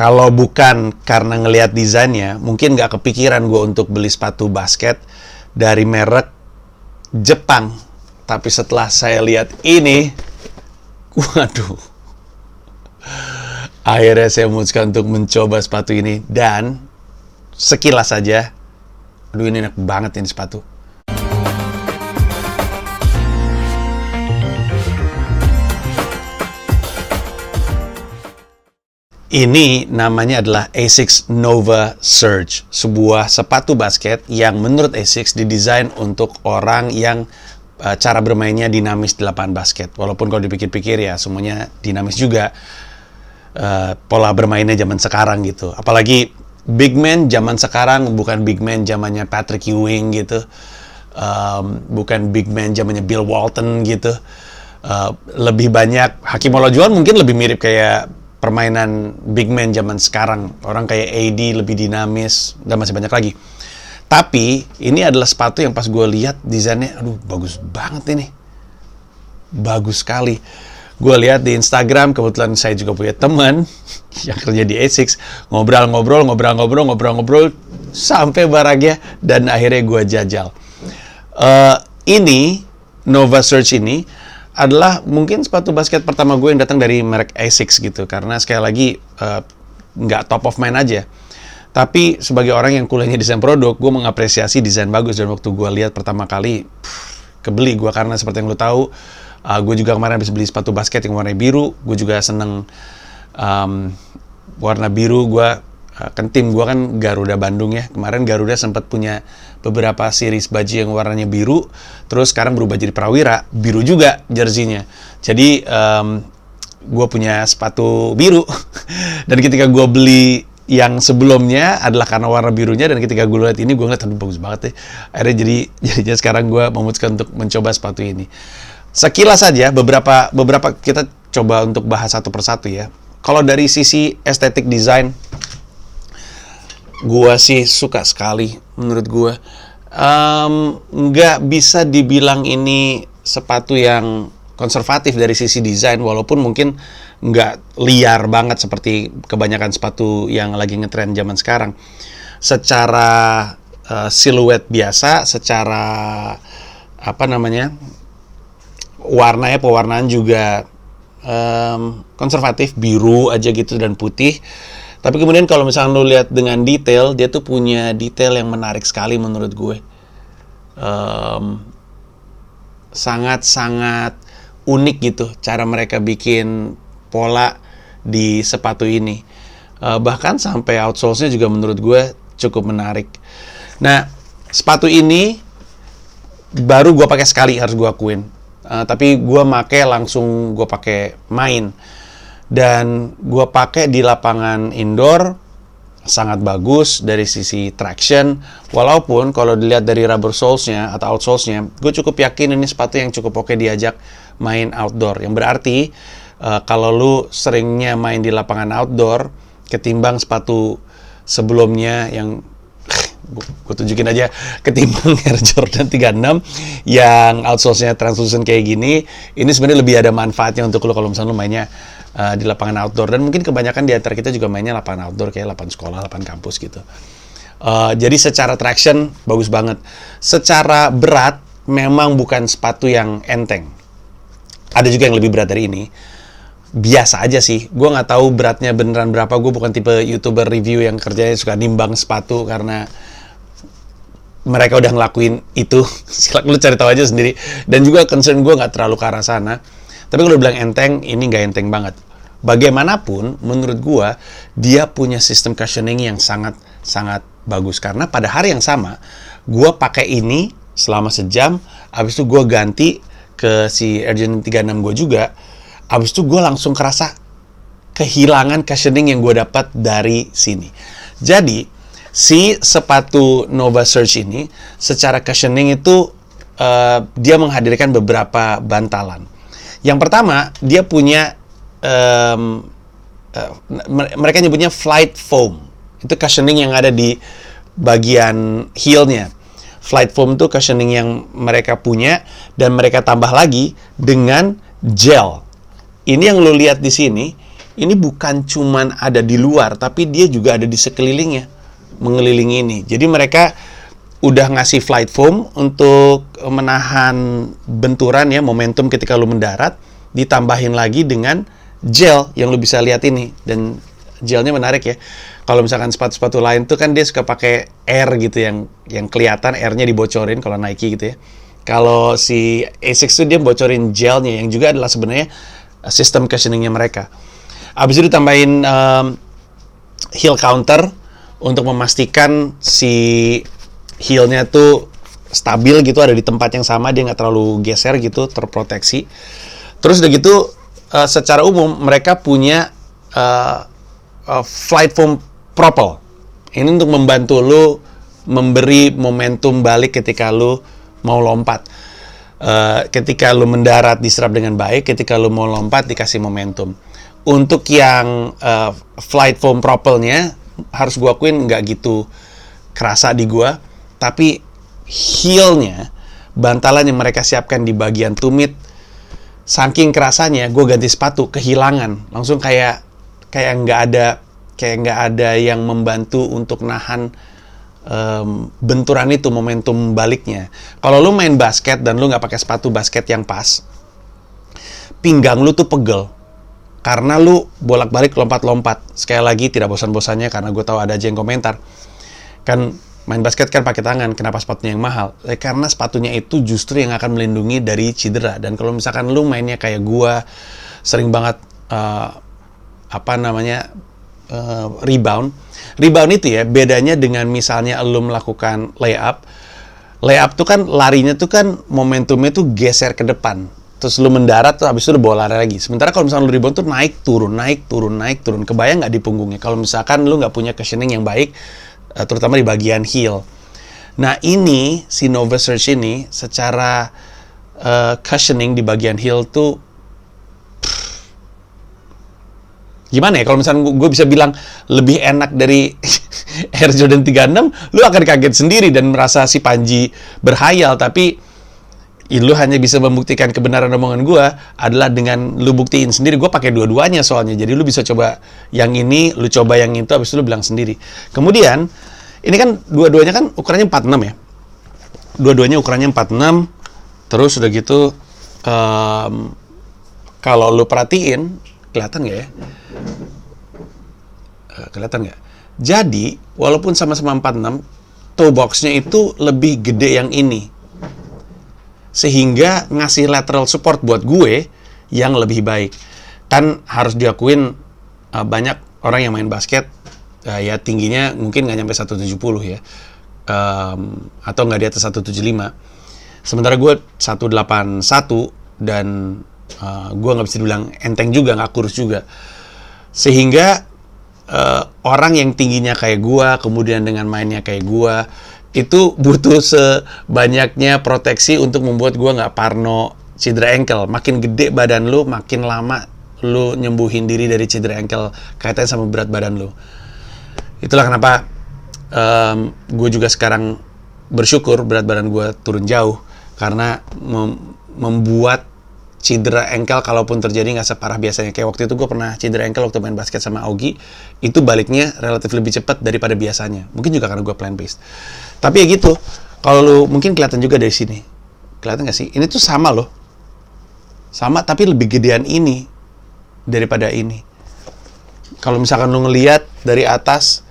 Kalau bukan karena ngelihat desainnya, mungkin nggak kepikiran gue untuk beli sepatu basket dari merek Jepang. Tapi setelah saya lihat ini, waduh, akhirnya saya memutuskan untuk mencoba sepatu ini. Dan sekilas saja, aduh ini enak banget ini sepatu. Ini namanya adalah Asics Nova Surge, sebuah sepatu basket yang menurut Asics didesain untuk orang yang cara bermainnya dinamis di lapangan basket. Walaupun kalau dipikir-pikir ya semuanya dinamis juga, pola bermainnya zaman sekarang gitu. Apalagi big man zaman sekarang bukan big man zamannya Patrick Ewing gitu, bukan big man zamannya Bill Walton gitu. Lebih banyak Hakim Olajuwon mungkin lebih mirip kayak permainan big man zaman sekarang. Orang kayak AD lebih dinamis, dan masih banyak lagi. Tapi, ini adalah sepatu yang pas gue lihat desainnya, aduh bagus banget ini. Bagus sekali. Gue lihat di Instagram, kebetulan saya juga punya teman yang kerja di Asics. Ngobrol-ngobrol, sampai barangnya, dan akhirnya gue jajal. Ini, Nova Surge ini, adalah mungkin sepatu basket pertama gue yang datang dari merek Asics gitu, karena sekali lagi nggak top of mind aja, tapi sebagai orang yang kuliahnya desain produk, gue mengapresiasi desain bagus. Dan waktu gue lihat pertama kali kebeli gue, karena seperti yang lo tahu, gue juga kemarin habis beli sepatu basket yang warna biru. Gue juga seneng warna biru. Gue kan tim gue kan Garuda Bandung ya, kemarin Garuda sempat punya beberapa series baju yang warnanya biru, terus sekarang berubah jadi Prawira, biru juga jersinya. Jadi gue punya sepatu biru dan ketika gue beli yang sebelumnya adalah karena warna birunya, dan ketika gue lihat ini gue ngeliat aduh bagus banget deh. Akhirnya jadinya sekarang gue memutuskan untuk mencoba sepatu ini. Sekilas saja beberapa kita coba untuk bahas satu persatu ya. Kalau dari sisi estetik desain, gue sih suka sekali menurut gue. Nggak bisa dibilang ini sepatu yang konservatif dari sisi desain, walaupun mungkin nggak liar banget seperti kebanyakan sepatu yang lagi ngetren zaman sekarang. Secara siluet biasa, secara warnanya, pewarnaan juga konservatif, biru aja gitu dan putih. Tapi kemudian kalau misalnya lo lihat dengan detail, dia tuh punya detail yang menarik sekali menurut gue. Sangat-sangat unik gitu cara mereka bikin pola di sepatu ini. Bahkan sampai outsole-nya juga menurut gue cukup menarik. Nah, sepatu ini baru gue pakai sekali, harus gue akuin. Tapi gue langsung pakai main. Dan gue pakai di lapangan indoor, sangat bagus dari sisi traction. Walaupun kalau dilihat dari rubber soles-nya atau outsoles-nya, gue cukup yakin ini sepatu yang cukup oke diajak main outdoor. Yang berarti kalau lu seringnya main di lapangan outdoor, ketimbang sepatu sebelumnya yang gue tunjukin aja, ketimbang Air Jordan 36 yang outsoles-nya translucent kayak gini, ini sebenarnya lebih ada manfaatnya untuk lu kalau misalnya lu mainnya di lapangan outdoor. Dan mungkin kebanyakan di antara kita juga mainnya lapangan outdoor, kayak lapangan sekolah, lapangan kampus gitu. Jadi secara traction bagus banget. Secara berat memang bukan sepatu yang enteng. Ada juga yang lebih berat dari ini. Biasa aja sih. Gue nggak tahu beratnya beneran berapa. Gue bukan tipe YouTuber review yang kerjanya suka nimbang sepatu, karena mereka udah ngelakuin itu. Silakan lu cari tahu aja sendiri. Dan juga concern gue nggak terlalu ke arah sana. Tapi kalau bilang enteng, ini nggak enteng banget. Bagaimanapun, menurut gue, dia punya sistem cushioning yang sangat bagus. Karena pada hari yang sama, gue pakai ini selama sejam, habis itu gue ganti ke si Air Jordan 36 gue juga, habis itu gue langsung kerasa kehilangan cushioning yang gue dapat dari sini. Jadi, si sepatu Nova Surge ini, secara cushioning itu, dia menghadirkan beberapa bantalan. Yang pertama, dia punya mereka nyebutnya flight foam. Itu cushioning yang ada di bagian heel-nya. Flight foam itu cushioning yang mereka punya dan mereka tambah lagi dengan gel. Ini yang lo lihat di sini, ini bukan cuman ada di luar, tapi dia juga ada di sekelilingnya, mengelilingi ini. Jadi mereka udah ngasih flight foam untuk menahan benturan ya, momentum ketika lu mendarat, ditambahin lagi dengan gel yang lu bisa lihat ini. Dan gelnya menarik ya. Kalau misalkan sepatu-sepatu lain tuh kan dia suka pakai air gitu yang kelihatan airnya dibocorin kalau Nike gitu ya. Kalau si Asics tuh dia bocorin gelnya yang juga adalah sebenarnya sistem cushioningnya mereka. Abis itu ditambahin heel counter untuk memastikan si heelnya tuh stabil gitu, ada di tempat yang sama, dia nggak terlalu geser gitu, terproteksi. Terus udah gitu, secara umum mereka punya flight foam propel. Ini untuk membantu lu memberi momentum balik ketika lu mau lompat. Ketika lu mendarat diserap dengan baik, ketika lu mau lompat dikasih momentum. Untuk yang flight foam propelnya, harus gua akuin nggak gitu kerasa di gua. Tapi heelnya, bantalan yang mereka siapkan di bagian tumit, saking kerasanya, gue ganti sepatu kehilangan, langsung kayak nggak ada yang membantu untuk nahan benturan itu, momentum baliknya. Kalau lu main basket dan lu nggak pakai sepatu basket yang pas, pinggang lu tuh pegel karena lu bolak-balik lompat-lompat. Sekali lagi tidak bosan-bosannya, karena gue tahu ada aja yang komentar kan, main basket kan pakai tangan, kenapa sepatunya yang mahal? Karena sepatunya itu justru yang akan melindungi dari cedera. Dan kalau misalkan lu mainnya kayak gua, sering banget rebound. Rebound itu ya, bedanya dengan misalnya lu melakukan layup. Layup tuh kan larinya tuh kan momentumnya tuh geser ke depan. Terus lu mendarat tuh habis itu lu bawa lari lagi. Sementara kalau misalkan lu rebound tuh naik turun. Kebayang nggak di punggungnya? Kalau misalkan lu nggak punya cushioning yang baik, terutama di bagian heel. Nah ini, si Nova Surge ini secara cushioning di bagian heel tuh gimana ya, kalau misalnya gue bisa bilang lebih enak dari Air Jordan 36, lu akan kaget sendiri dan merasa si Panji berhayal. Tapi lu hanya bisa membuktikan kebenaran omongan gue adalah dengan lu buktiin sendiri. Gue pakai dua-duanya soalnya, jadi lu bisa coba yang ini, lu coba yang itu, habis itu lu bilang sendiri. Kemudian ini kan dua-duanya kan ukurannya 46 ya. Dua-duanya ukurannya 46. Terus udah gitu, kalau lu perhatiin, kelihatan nggak ya? Kelihatan nggak? Jadi, walaupun sama-sama 46, toe box-nya itu lebih gede yang ini. Sehingga ngasih lateral support buat gue yang lebih baik. Kan harus diakuin, banyak orang yang main basket, ya tingginya mungkin nggak nyampe 170 ya, atau nggak di atas 175. Sementara gue 181 dan gue nggak bisa dibilang enteng juga, nggak kurus juga. Sehingga orang yang tingginya kayak gue, kemudian dengan mainnya kayak gue, itu butuh sebanyaknya proteksi untuk membuat gue nggak parno cedera ankle. Makin gede badan lu, makin lama lu nyembuhin diri dari cedera ankle kaitannya sama berat badan lu. Itulah kenapa gue juga sekarang bersyukur berat badan gue turun jauh, karena membuat cedera ankle kalaupun terjadi nggak separah biasanya. Kayak waktu itu gue pernah cedera ankle waktu main basket sama Augie, itu baliknya relatif lebih cepat daripada biasanya. Mungkin juga karena gue plant based. Tapi ya gitu, kalau lu mungkin kelihatan juga dari sini, kelihatan nggak sih? Ini tuh sama loh, sama tapi lebih gedean ini daripada ini. Kalau misalkan lu ngelihat dari atas,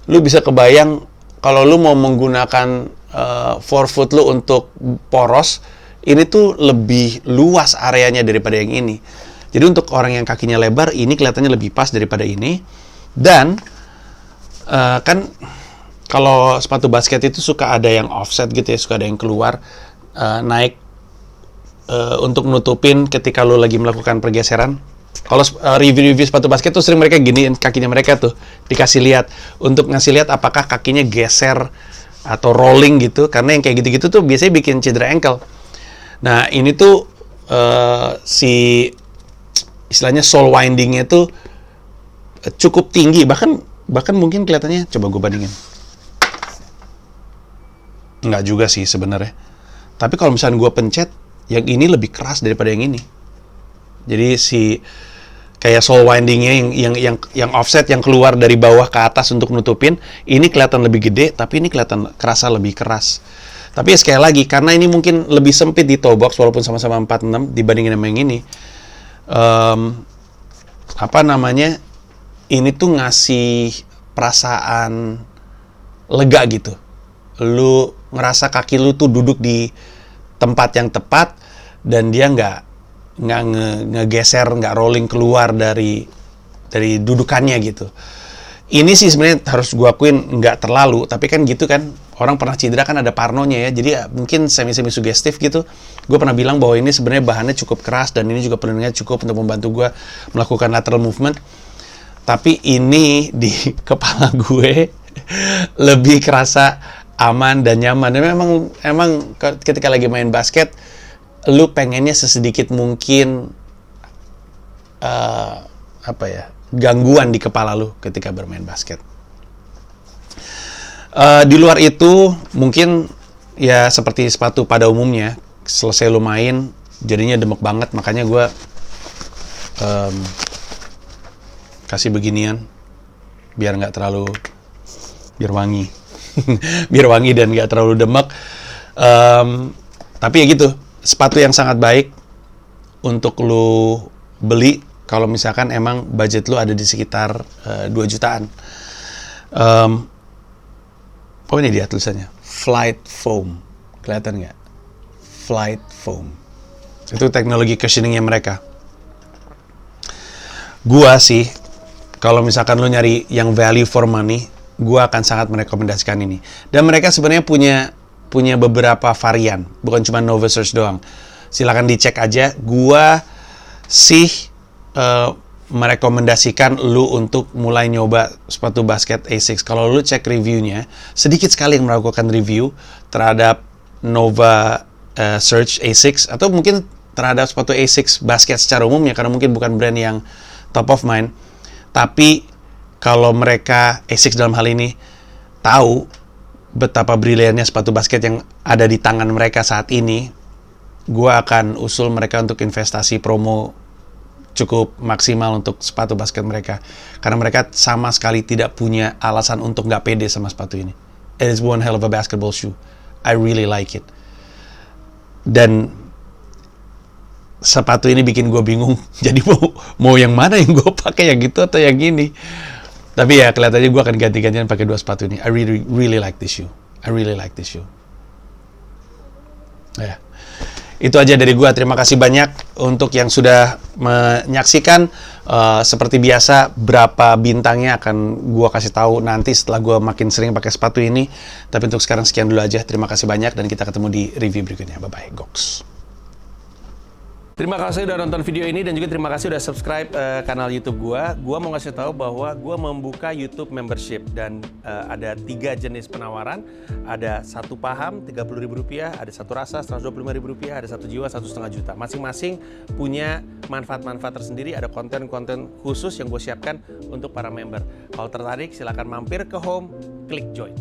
lu bisa kebayang kalau lu mau menggunakan forefoot lu untuk poros, ini tuh lebih luas areanya daripada yang ini. Jadi untuk orang yang kakinya lebar, ini kelihatannya lebih pas daripada ini. Dan kan kalau sepatu basket itu suka ada yang offset gitu ya, suka ada yang keluar naik untuk nutupin ketika lu lagi melakukan pergeseran. Kalau review-review sepatu basket tuh sering mereka giniin kakinya mereka tuh, dikasih lihat untuk ngasih lihat apakah kakinya geser atau rolling gitu, karena yang kayak gitu-gitu tuh biasanya bikin cedera ankle. Nah ini tuh si istilahnya sole windingnya tuh cukup tinggi, bahkan mungkin kelihatannya, coba gue bandingin, nggak juga sih sebenarnya. Tapi kalau misalnya gue pencet, yang ini lebih keras daripada yang ini. Jadi si kayak sole windingnya yang offset, yang keluar dari bawah ke atas untuk nutupin, ini kelihatan lebih gede, tapi ini kelihatan kerasa lebih keras. Tapi ya sekali lagi, karena ini mungkin lebih sempit di toe box, walaupun sama-sama 46 dibandingin sama yang ini, ini tuh ngasih perasaan lega gitu. Lu ngerasa kaki lu tuh duduk di tempat yang tepat, dan dia nggak ngegeser, nggak rolling keluar dari dudukannya gitu. Ini sih sebenarnya harus gue akuin nggak terlalu, tapi kan gitu kan, orang pernah cedera kan ada parnonya ya, jadi ya, mungkin semi sugestif gitu. Gue pernah bilang bahwa ini sebenarnya bahannya cukup keras, dan ini juga pelindungnya cukup untuk membantu gue melakukan lateral movement. Tapi ini di kepala gue lebih kerasa aman dan nyaman. Dan emang ketika lagi main basket, lu pengennya sesedikit mungkin gangguan di kepala lu ketika bermain basket. Di luar itu mungkin ya seperti sepatu pada umumnya, selesai lu main jadinya demek banget, makanya gue kasih beginian biar wangi biar wangi dan nggak terlalu demek. Tapi ya gitu, sepatu yang sangat baik untuk lu beli kalau misalkan emang budget lu ada di sekitar 2 jutaan. Ini dia tulisannya, Flight Foam. Kelihatan nggak? Flight Foam. Itu teknologi cushioningnya mereka. Gua sih, kalau misalkan lu nyari yang value for money, gua akan sangat merekomendasikan ini. Dan mereka sebenarnya punya beberapa varian, bukan cuma Nova Surge doang. Silakan dicek aja. Gua sih merekomendasikan lu untuk mulai nyoba sepatu basket Asics. Kalau lu cek reviewnya, sedikit sekali yang melakukan review terhadap Nova Surge Asics, atau mungkin terhadap sepatu Asics basket secara umumnya, karena mungkin bukan brand yang top of mind. Tapi kalau mereka, Asics dalam hal ini, tahu betapa briliannya sepatu basket yang ada di tangan mereka saat ini, gua akan usul mereka untuk investasi promo cukup maksimal untuk sepatu basket mereka, karena mereka sama sekali tidak punya alasan untuk nggak pede sama sepatu ini. It is one hell of a basketball shoe. I really like it. Dan sepatu ini bikin gue bingung. Jadi mau yang mana yang gue pakai, yang gitu atau yang ini. Tapi ya kelihatannya gue akan ganti-gantian pakai 2 sepatu ini. I really like this shoe. I really like this shoe. Ya. Itu aja dari gue. Terima kasih banyak untuk yang sudah menyaksikan. Seperti biasa, berapa bintangnya akan gue kasih tahu nanti setelah gue makin sering pakai sepatu ini. Tapi untuk sekarang sekian dulu aja. Terima kasih banyak dan kita ketemu di review berikutnya. Bye-bye, Goks. Terima kasih udah nonton video ini, dan juga terima kasih udah subscribe kanal YouTube gua. Gua mau ngasih tahu bahwa gua membuka YouTube membership, dan ada 3 jenis penawaran. Ada 1 paham Rp30.000, ada 1 rasa Rp125.000, ada 1 jiwa Rp1,5 juta. Masing-masing punya manfaat-manfaat tersendiri. Ada konten-konten khusus yang gue siapkan untuk para member. Kalau tertarik, silakan mampir ke home, klik join.